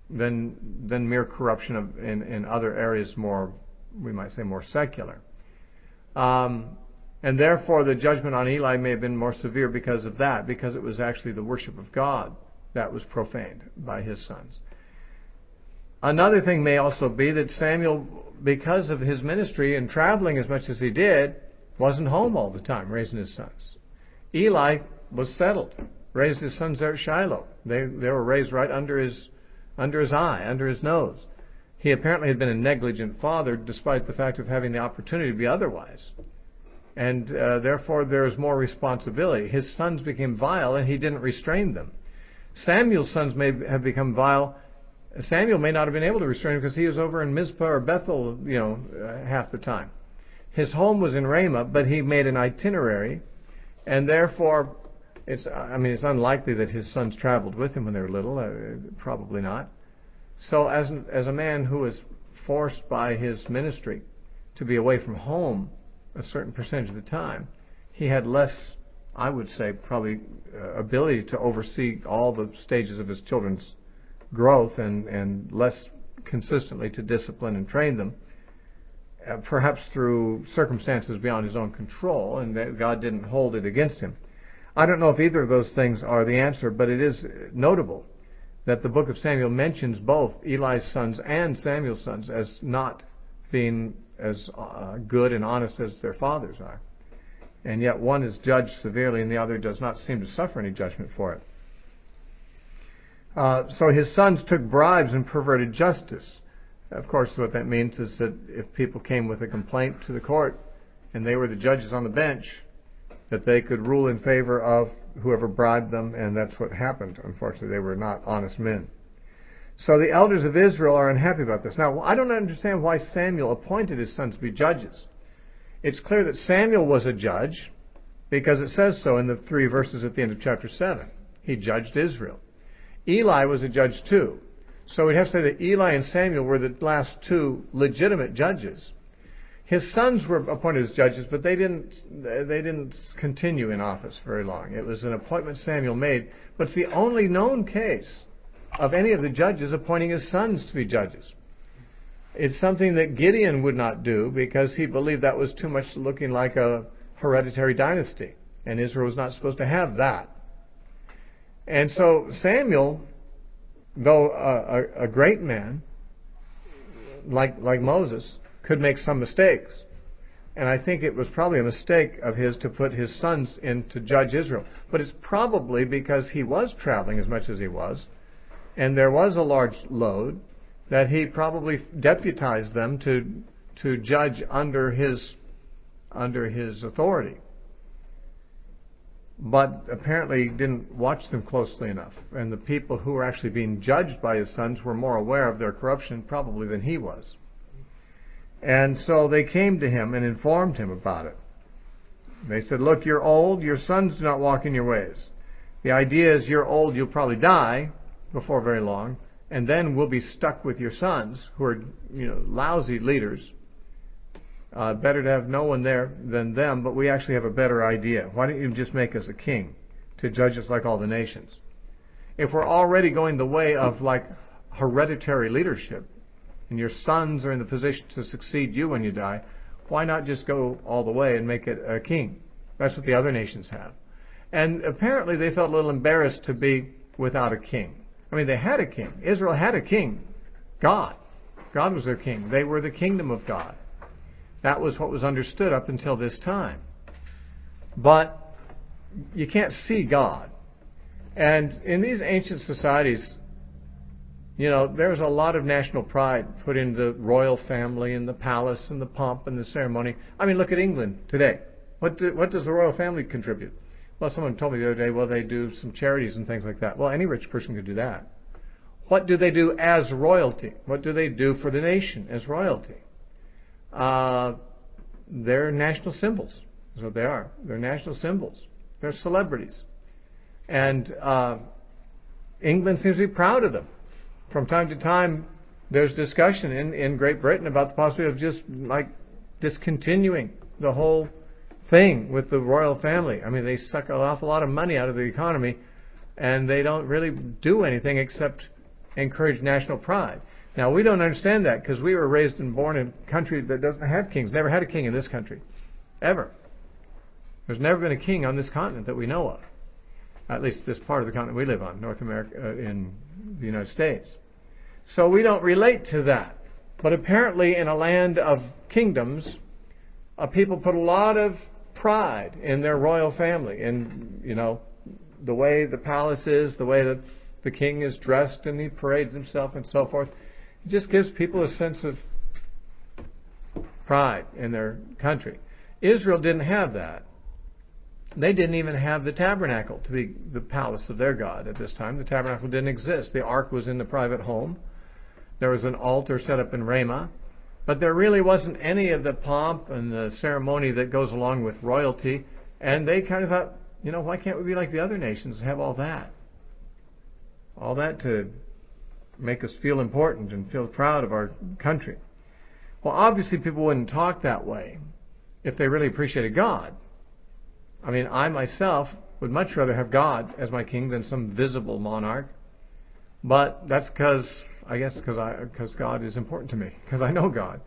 than mere corruption in other areas, more, we might say, more secular. And therefore the judgment on Eli may have been more severe because of that, because it was actually the worship of God that was profaned by his sons. Another thing may also be that Samuel, because of his ministry and traveling as much as he did, wasn't home all the time raising his sons. Eli was settled, raised his sons there at Shiloh. They were raised right under his eye, under his nose. He apparently had been a negligent father, despite the fact of having the opportunity to be otherwise. And therefore there was more responsibility. His sons became vile, and he didn't restrain them. Samuel's sons may have become vile. Samuel may not have been able to restrain him because he was over in Mizpah or Bethel, half the time. His home was in Ramah, but he made an itinerary, and therefore it's unlikely that his sons traveled with him when they were little. Probably not. So as a man who was forced by his ministry to be away from home a certain percentage of the time, he had less, I would say, probably ability to oversee all the stages of his children's growth and less consistently to discipline and train them, perhaps through circumstances beyond his own control, and that God didn't hold it against him. I don't know if either of those things are the answer, but it is notable that the book of Samuel mentions both Eli's sons and Samuel's sons as not being as good and honest as their fathers are. And yet one is judged severely and the other does not seem to suffer any judgment for it. So his sons took bribes and perverted justice. Of course, what that means is that if people came with a complaint to the court and they were the judges on the bench, that they could rule in favor of whoever bribed them, and that's what happened. Unfortunately, they were not honest men. So the elders of Israel are unhappy about this. Now, I don't understand why Samuel appointed his sons to be judges. It's clear that Samuel was a judge because it says so in the 3 verses at the end of chapter 7. He judged Israel. Eli was a judge too. So we'd have to say that Eli and Samuel were the last 2 legitimate judges. His sons were appointed as judges, but they didn't continue in office very long. It was an appointment Samuel made, but it's the only known case of any of the judges appointing his sons to be judges. It's something that Gideon would not do because he believed that was too much looking like a hereditary dynasty, and Israel was not supposed to have that. And so Samuel though a great man like Moses could make some mistakes. And I think it was probably a mistake of his to put his sons in to judge Israel. But it's probably because he was traveling as much as he was, and there was a large load, that he probably deputized them to judge under his authority. But apparently didn't watch them closely enough. And the people who were actually being judged by his sons were more aware of their corruption probably than he was. And so they came to him and informed him about it. They said, look, you're old, your sons do not walk in your ways. The idea is you're old, you'll probably die before very long, and then we'll be stuck with your sons, who are lousy leaders. Better to have no one there than them, but we actually have a better idea. Why don't you just make us a king to judge us like all the nations? If we're already going the way of like hereditary leadership, and your sons are in the position to succeed you when you die, why not just go all the way and make it a king? That's what the other nations have. And apparently they felt a little embarrassed to be without a king. I mean, they had a king. Israel had a king. God. God was their king. They were the kingdom of God. That was what was understood up until this time. But you can't see God. And in these ancient societies, there's a lot of national pride put in the royal family and the palace and the pomp and the ceremony. I mean, look at England today. What does the royal family contribute? Well, someone told me the other day, well, they do some charities and things like that. Well, any rich person could do that. What do they do as royalty? What do they do for the nation as royalty? They're national symbols. That's what they are. They're national symbols. They're celebrities. And England seems to be proud of them. From time to time, there's discussion in Great Britain about the possibility of just like discontinuing the whole thing with the royal family. I mean, they suck an awful lot of money out of the economy, and they don't really do anything except encourage national pride. Now, we don't understand that because we were raised and born in a country that doesn't have kings. Never had a king in this country. Ever. There's never been a king on this continent that we know of. At least this part of the continent we live on, North America, in the United States. So we don't relate to that. But apparently in a land of kingdoms, people put a lot of pride in their royal family. And, the way the palace is, the way that the king is dressed and he parades himself and so forth. It just gives people a sense of pride in their country. Israel didn't have that. They didn't even have the tabernacle to be the palace of their God at this time. The tabernacle didn't exist. The ark was in the private home. There was an altar set up in Ramah. But there really wasn't any of the pomp and the ceremony that goes along with royalty. And they kind of thought, why can't we be like the other nations and have all that? All that to make us feel important and feel proud of our country. Well, obviously people wouldn't talk that way if they really appreciated God. I mean, I myself would much rather have God as my king than some visible monarch. But that's because God is important to me, because I know God.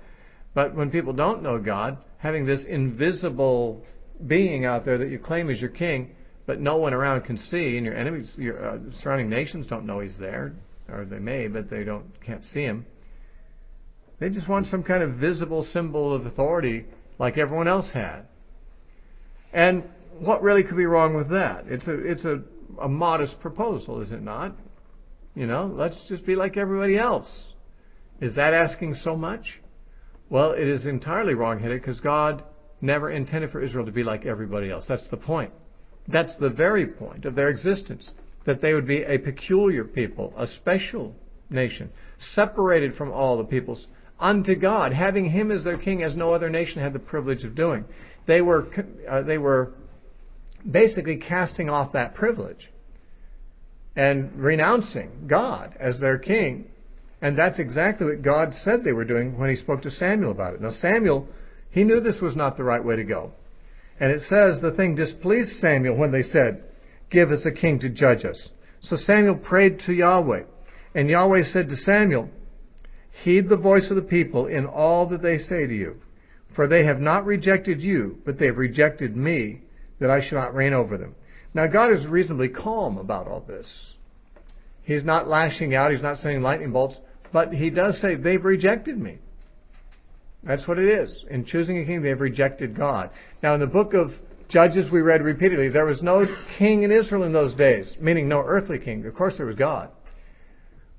But when people don't know God, having this invisible being out there that you claim is your king, but no one around can see, and your enemies, your surrounding nations don't know he's there, or they may, but they can't see him. They just want some kind of visible symbol of authority like everyone else had. And what really could be wrong with that? It's a modest proposal, is it not? Let's just be like everybody else. Is that asking so much? Well, it is entirely wrong-headed because God never intended for Israel to be like everybody else. That's the point. That's the very point of their existence, that they would be a peculiar people, a special nation, separated from all the peoples, unto God, having Him as their king, as no other nation had the privilege of doing. They were basically casting off that privilege and renouncing God as their king. And that's exactly what God said they were doing when He spoke to Samuel about it. Now Samuel, he knew this was not the right way to go. And it says the thing displeased Samuel when they said, "Give us a king to judge us." So Samuel prayed to Yahweh. And Yahweh said to Samuel, "Heed the voice of the people in all that they say to you. For they have not rejected you, but they have rejected me, that I should not reign over them." Now God is reasonably calm about all this. He's not lashing out. He's not sending lightning bolts. But he does say, they've rejected me. That's what it is. In choosing a king, they've rejected God. Now, in the book of Judges, we read repeatedly, there was no king in Israel in those days, meaning no earthly king. Of course, there was God.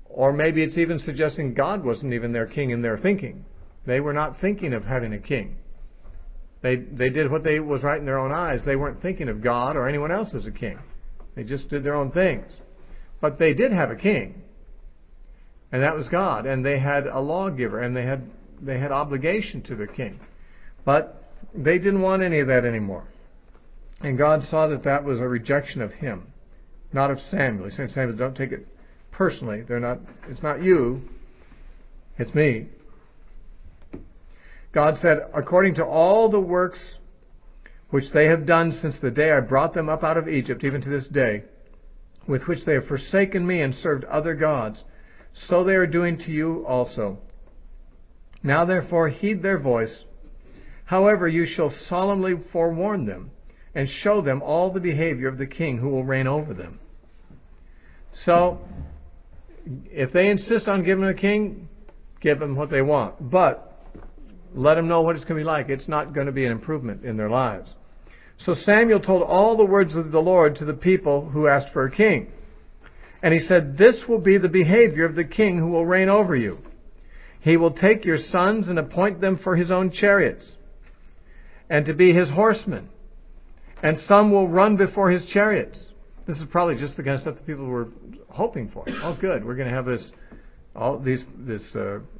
Or maybe it's even suggesting God wasn't even their king in their thinking. They were not thinking of having a king. They did what was right in their own eyes. They weren't thinking of God or anyone else as a king. They just did their own things. But they did have a king. And that was God. And they had a lawgiver. And they had obligation to their king. But they didn't want any of that anymore. And God saw that that was a rejection of him, not of Samuel. He said, Samuel, don't take it personally. It's not you. It's me. God said, according to all the works which they have done since the day I brought them up out of Egypt, even to this day, with which they have forsaken me and served other gods, so they are doing to you also. Now therefore heed their voice. However, you shall solemnly forewarn them, and show them all the behavior of the king who will reign over them. So, if they insist on giving a king, give them what they want. But let them know what it's going to be like. It's not going to be an improvement in their lives. So Samuel told all the words of the Lord to the people who asked for a king. And he said, this will be the behavior of the king who will reign over you. He will take your sons and appoint them for his own chariots, and to be his horsemen. And some will run before his chariots. This is probably just the kind of stuff that people were hoping for. Oh, good, we're going to have this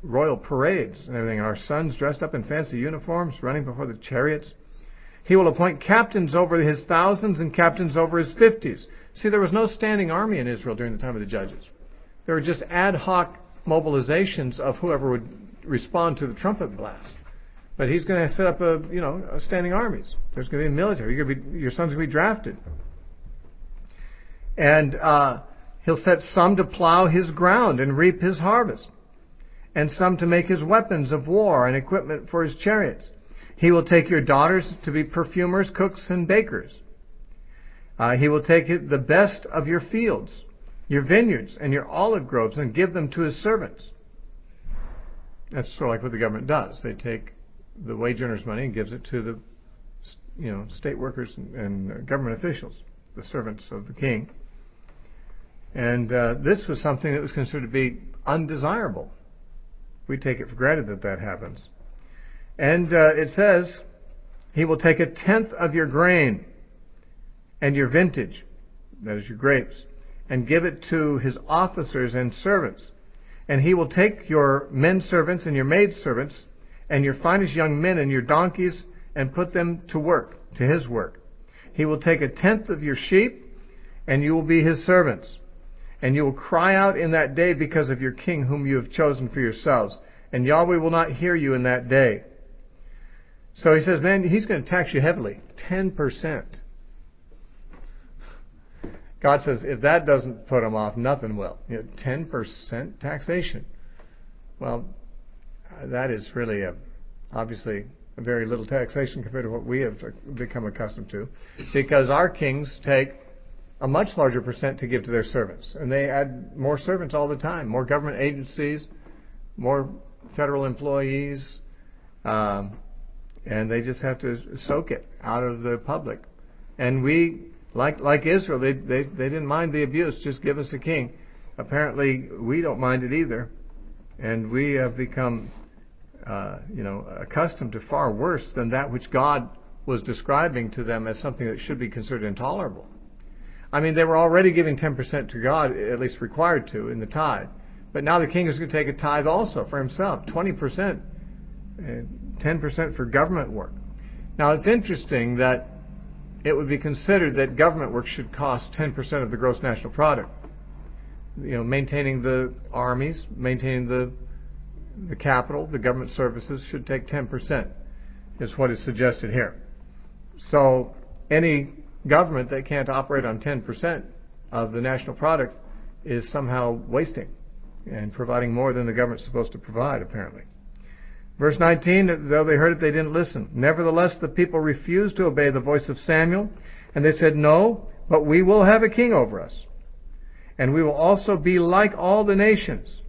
royal parades and everything. Our sons dressed up in fancy uniforms, running before the chariots. He will appoint captains over his thousands and captains over his 50s. See, there was no standing army in Israel during the time of the judges. There were just ad hoc mobilizations of whoever would respond to the trumpet blast. But he's going to set up a standing armies. There's going to be a military. Your sons are going to be drafted. And he'll set some to plow his ground and reap his harvest, and some to make his weapons of war and equipment for his chariots. He will take your daughters to be perfumers, cooks, and bakers. He will take the best of your fields, your vineyards, and your olive groves, and give them to his servants. That's sort of like what the government does. They take the wage earners' money and gives it to the state workers and government officials, the servants of the king. And this was something that was considered to be undesirable. We take it for granted that that happens. And it says, he will take 1/10 of your grain and your vintage, that is your grapes, and give it to his officers and servants. And he will take your men servants and your maid servants and your finest young men and your donkeys and put them to work, to his work. He will take 1/10 of your sheep, and you will be his servants. And you will cry out in that day because of your king whom you have chosen for yourselves. And Yahweh will not hear you in that day. So he says, man, he's going to tax you heavily. 10%. God says, if that doesn't put him off, nothing will. 10% taxation. Well, that is really obviously a very little taxation compared to what we have become accustomed to. Because our kings take a much larger percent to give to their servants. And they add more servants all the time, more government agencies, more federal employees, and they just have to soak it out of the public. And we, like Israel, they didn't mind the abuse, just give us a king. Apparently, we don't mind it either. And we have become, accustomed to far worse than that which God was describing to them as something that should be considered intolerable. I mean, they were already giving 10% to God, at least required to, in the tithe. But now the king is going to take a tithe also for himself, 20%, 10% for government work. Now, it's interesting that it would be considered that government work should cost 10% of the gross national product. Maintaining the armies, maintaining the capital, the government services should take 10%, is what is suggested here. So any government that can't operate on 10% of the national product is somehow wasting and providing more than the government's supposed to provide, apparently. Verse 19, though they heard it, they didn't listen. Nevertheless, the people refused to obey the voice of Samuel, and they said, no, but we will have a king over us. and we will also be like all the nations,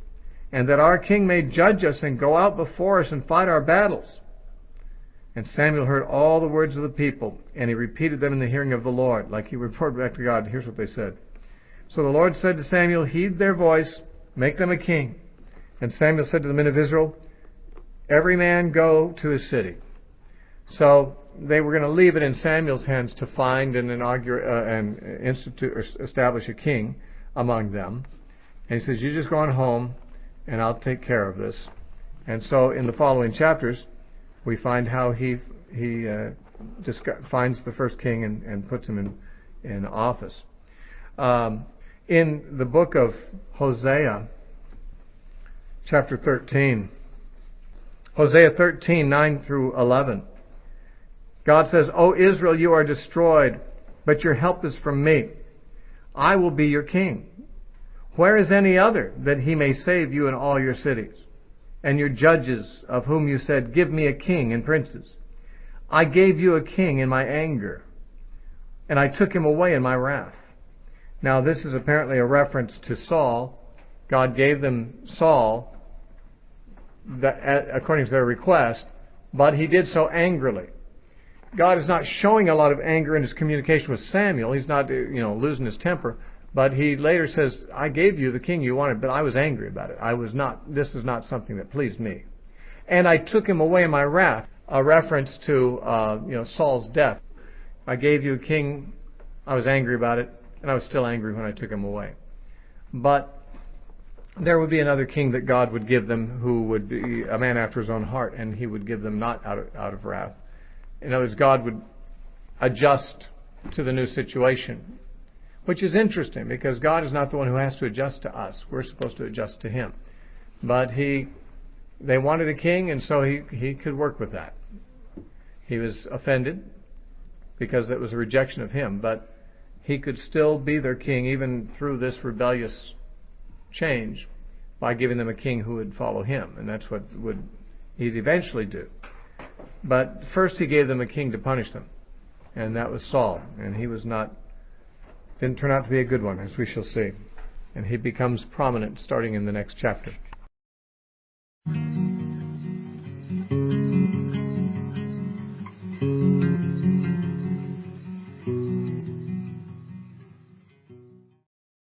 and that our king may judge us and go out before us and fight our battles. And Samuel heard all the words of the people, and he repeated them in the hearing of the Lord. Like he reported back to God, here's what they said. So the Lord said to Samuel, heed their voice, make them a king. And Samuel said to the men of Israel, every man go to his city. So they were going to leave it in Samuel's hands to find and establish a king among them. And he says, you just go on home, and I'll take care of this. And so in the following chapters, we find how he just finds the first king and puts him in office. In the book of Hosea, chapter 13, Hosea 13, 9 through 11, God says, O Israel, you are destroyed, but your help is from me. I will be your king. Where is any other, that he may save you in all your cities? And your judges, of whom you said, give me a king and princes. I gave you a king in my anger, and I took him away in my wrath. Now this is apparently a reference to Saul. God gave them Saul according to their request, but he did so angrily. God is not showing a lot of anger in his communication with Samuel. He's not, losing his temper. But he later says, I gave you the king you wanted, but I was angry about it. This is not something that pleased me. And I took him away in my wrath, a reference to, Saul's death. I gave you a king, I was angry about it, and I was still angry when I took him away. But there would be another king that God would give them who would be a man after his own heart, and he would give them not out of wrath. In other words, God would adjust to the new situation, which is interesting because God is not the one who has to adjust to us. We're supposed to adjust to him. But they wanted a king, and so he could work with that. He was offended because it was a rejection of him, but he could still be their king even through this rebellious change by giving them a king who would follow him, and that's what he'd eventually do. But first he gave them a king to punish them, and that was Saul, and he didn't turn out to be a good one, as we shall see. And he becomes prominent starting in the next chapter.